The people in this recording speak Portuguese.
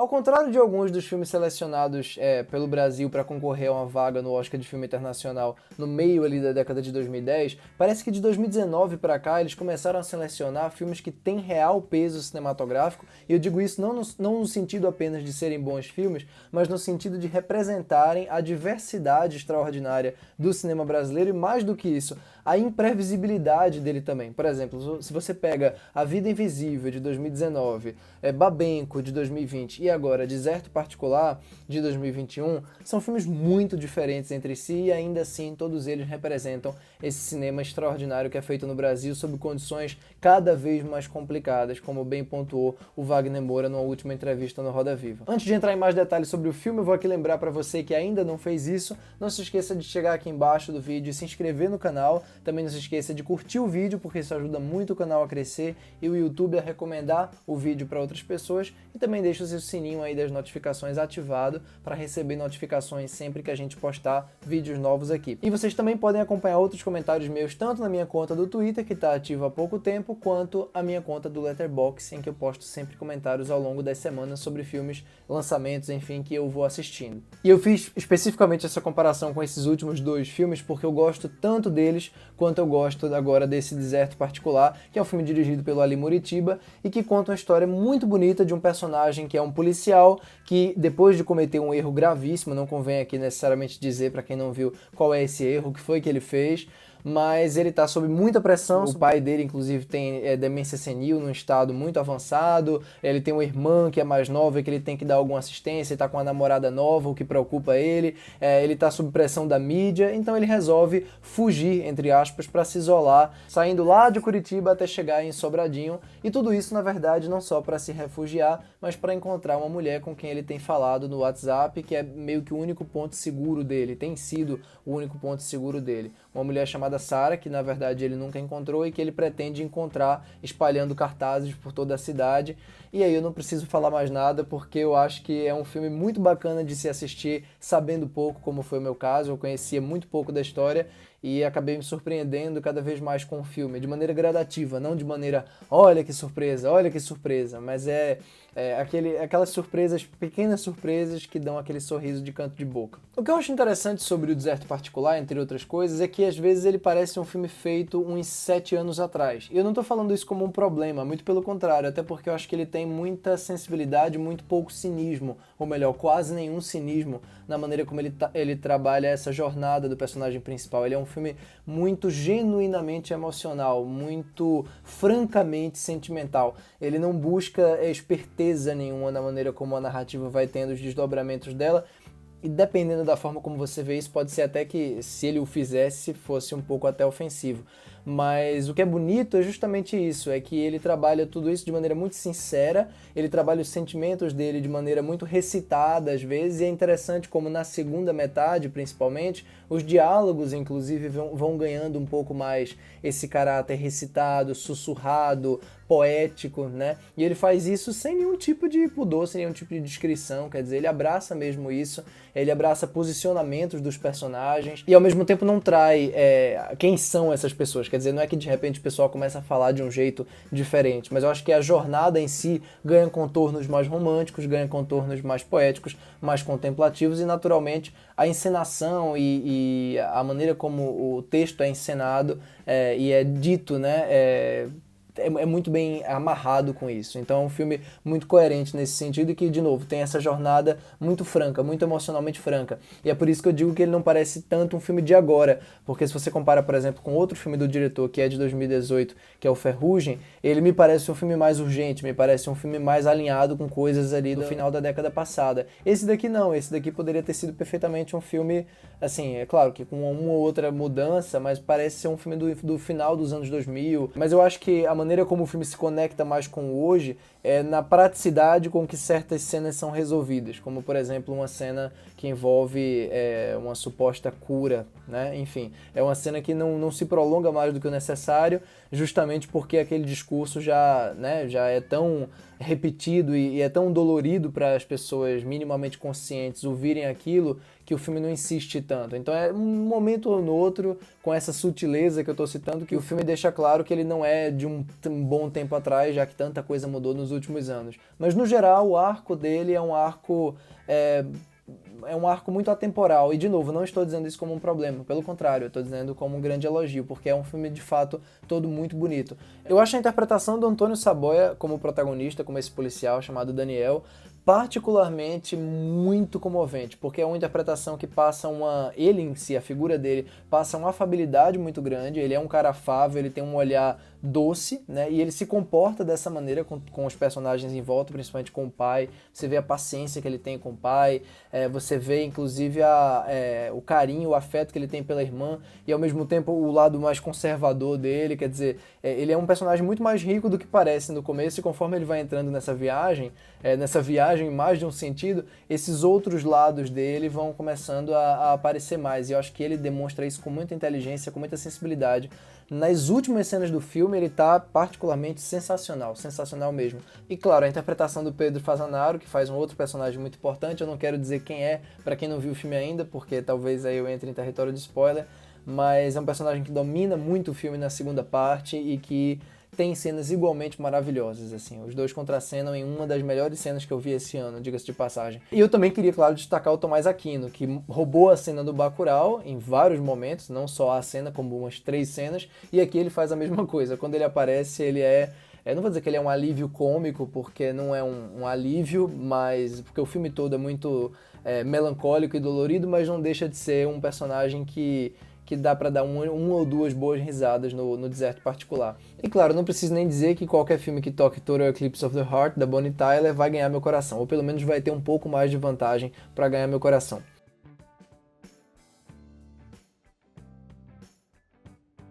Ao contrário de alguns dos filmes selecionados pelo Brasil para concorrer a uma vaga no Oscar de Filme Internacional no meio ali da década de 2010, parece que de 2019 para cá eles começaram a selecionar filmes que têm real peso cinematográfico, e eu digo isso não no sentido apenas de serem bons filmes, mas no sentido de representarem a diversidade extraordinária do cinema brasileiro e, mais do que isso, a imprevisibilidade dele também. Por exemplo, se você pega A Vida Invisível, de 2019, Babenco, de 2020 e agora Deserto Particular, de 2021, são filmes muito diferentes entre si e ainda assim todos eles representam esse cinema extraordinário que é feito no Brasil sob condições cada vez mais complicadas, como bem pontuou o Wagner Moura numa última entrevista no Roda Viva. Antes de entrar em mais detalhes sobre o filme, eu vou aqui lembrar para você que ainda não fez isso, não se esqueça de chegar aqui embaixo do vídeo e se inscrever no canal. Também não se esqueça de curtir o vídeo, porque isso ajuda muito o canal a crescer e o YouTube a recomendar o vídeo para outras pessoas. E também deixa o seu sininho aí das notificações ativado para receber notificações sempre que a gente postar vídeos novos aqui. E vocês também podem acompanhar outros comentários meus, tanto na minha conta do Twitter, que está ativa há pouco tempo, quanto a minha conta do Letterboxd, em que eu posto sempre comentários ao longo das semanas sobre filmes, lançamentos, enfim, que eu vou assistindo. E eu fiz especificamente essa comparação com esses últimos dois filmes porque eu gosto tanto deles quanto eu gosto agora desse Deserto Particular, que é um filme dirigido pelo Ali Muritiba e que conta uma história muito bonita de um personagem que é um policial que, depois de cometer um erro gravíssimo, não convém aqui necessariamente dizer para quem não viu qual é esse erro, o que foi que ele fez, mas ele está sob muita pressão. O pai dele, inclusive, tem demência senil num estado muito avançado, ele tem uma irmã que é mais nova e que ele tem que dar alguma assistência, ele está com uma namorada nova, o que preocupa ele, ele está sob pressão da mídia, então ele resolve fugir, entre aspas, para se isolar, saindo lá de Curitiba até chegar em Sobradinho, e tudo isso, na verdade, não só para se refugiar, mas para encontrar uma mulher com quem ele tem falado no WhatsApp, que é meio que o único ponto seguro dele, tem sido o único ponto seguro dele. Uma mulher chamada Sara, que na verdade ele nunca encontrou e que ele pretende encontrar espalhando cartazes por toda a cidade. E aí eu não preciso falar mais nada, porque eu acho que é um filme muito bacana de se assistir sabendo pouco, como foi o meu caso. Eu conhecia muito pouco da história e acabei me surpreendendo cada vez mais com o filme, de maneira gradativa, não de maneira olha que surpresa, mas aquelas surpresas, pequenas surpresas que dão aquele sorriso de canto de boca. O que eu acho interessante sobre o Deserto Particular, entre outras coisas, é que às vezes ele parece um filme feito uns 7 anos atrás. E eu não estou falando isso como um problema, muito pelo contrário, até porque eu acho que ele tem muita sensibilidade, muito pouco cinismo, ou melhor, quase nenhum cinismo na maneira como ele trabalha essa jornada do personagem principal. Ele é um filme muito genuinamente emocional, muito francamente sentimental. Ele não busca esperteza nenhuma na maneira como a narrativa vai tendo os desdobramentos dela, e dependendo da forma como você vê isso, pode ser até que, se ele o fizesse, fosse um pouco até ofensivo. Mas o que é bonito é justamente isso, é que ele trabalha tudo isso de maneira muito sincera, ele trabalha os sentimentos dele de maneira muito recitada às vezes, e é interessante como na segunda metade, principalmente, os diálogos, inclusive, vão ganhando um pouco mais esse caráter recitado, sussurrado, poético, né? E ele faz isso sem nenhum tipo de pudor, sem nenhum tipo de descrição, quer dizer, ele abraça mesmo isso, ele abraça posicionamentos dos personagens e ao mesmo tempo não trai quem são essas pessoas, quer dizer, não é que de repente o pessoal começa a falar de um jeito diferente, mas eu acho que a jornada em si ganha contornos mais românticos, ganha contornos mais poéticos, mais contemplativos e naturalmente a encenação e a maneira como o texto é encenado e é dito, né, é muito bem amarrado com isso. Então é um filme muito coerente nesse sentido e que, de novo, tem essa jornada muito franca, muito emocionalmente franca. E é por isso que eu digo que ele não parece tanto um filme de agora, porque se você compara, por exemplo, com outro filme do diretor, que é de 2018, que é o Ferrugem, ele me parece um filme mais urgente, me parece um filme mais alinhado com coisas ali do final da década passada. Esse daqui não, esse daqui poderia ter sido perfeitamente um filme, assim, é claro que com uma ou outra mudança, mas parece ser um filme do final dos anos 2000. Mas eu acho que a maneira como o filme se conecta mais com o hoje é na praticidade com que certas cenas são resolvidas, como por exemplo uma cena que envolve uma suposta cura, né? Enfim, é uma cena que não se prolonga mais do que o necessário, justamente porque aquele discurso já é tão repetido e é tão dolorido para as pessoas minimamente conscientes ouvirem aquilo que o filme não insiste tanto. Então é um momento ou no outro, com essa sutileza que eu tô citando, que o filme deixa claro que ele não é de um bom tempo atrás, já que tanta coisa mudou nos últimos anos. Mas no geral, o arco dele é um arco... é um arco muito atemporal, e de novo, não estou dizendo isso como um problema, pelo contrário, eu estou dizendo como um grande elogio, porque é um filme de fato todo muito bonito. Eu acho a interpretação do Antônio Saboia como protagonista, como esse policial chamado Daniel, particularmente muito comovente, porque é uma interpretação que passa ele em si, a figura dele, passa uma afabilidade muito grande, ele é um cara afável, ele tem um olhar doce, né, e ele se comporta dessa maneira com os personagens em volta, principalmente com o pai, você vê a paciência que ele tem com o pai, você vê inclusive o carinho, o afeto que ele tem pela irmã, e ao mesmo tempo o lado mais conservador dele, quer dizer, ele é um personagem muito mais rico do que parece no começo, e conforme ele vai entrando nessa viagem em mais de um sentido, esses outros lados dele vão começando a aparecer mais, e eu acho que ele demonstra isso com muita inteligência, com muita sensibilidade. Nas últimas cenas do filme ele tá particularmente sensacional, sensacional mesmo. E claro, a interpretação do Pedro Fasanaro, que faz um outro personagem muito importante, eu não quero dizer quem é, pra quem não viu o filme ainda, porque talvez aí eu entre em território de spoiler, mas é um personagem que domina muito o filme na segunda parte e que tem cenas igualmente maravilhosas, assim. Os dois contracenam em uma das melhores cenas que eu vi esse ano, diga-se de passagem. E eu também queria, claro, destacar o Tomás Aquino, que roubou a cena do Bacurau em vários momentos, não só a cena, como umas 3 cenas, e aqui ele faz a mesma coisa. Quando ele aparece, ele não vou dizer que ele é um alívio cômico, porque não é um alívio, mas porque o filme todo é muito melancólico e dolorido, mas não deixa de ser um personagem que dá pra dar uma ou duas boas risadas no deserto particular. E claro, não preciso nem dizer que qualquer filme que toque Total Eclipse of the Heart, da Bonnie Tyler, vai ganhar meu coração, ou pelo menos vai ter um pouco mais de vantagem pra ganhar meu coração.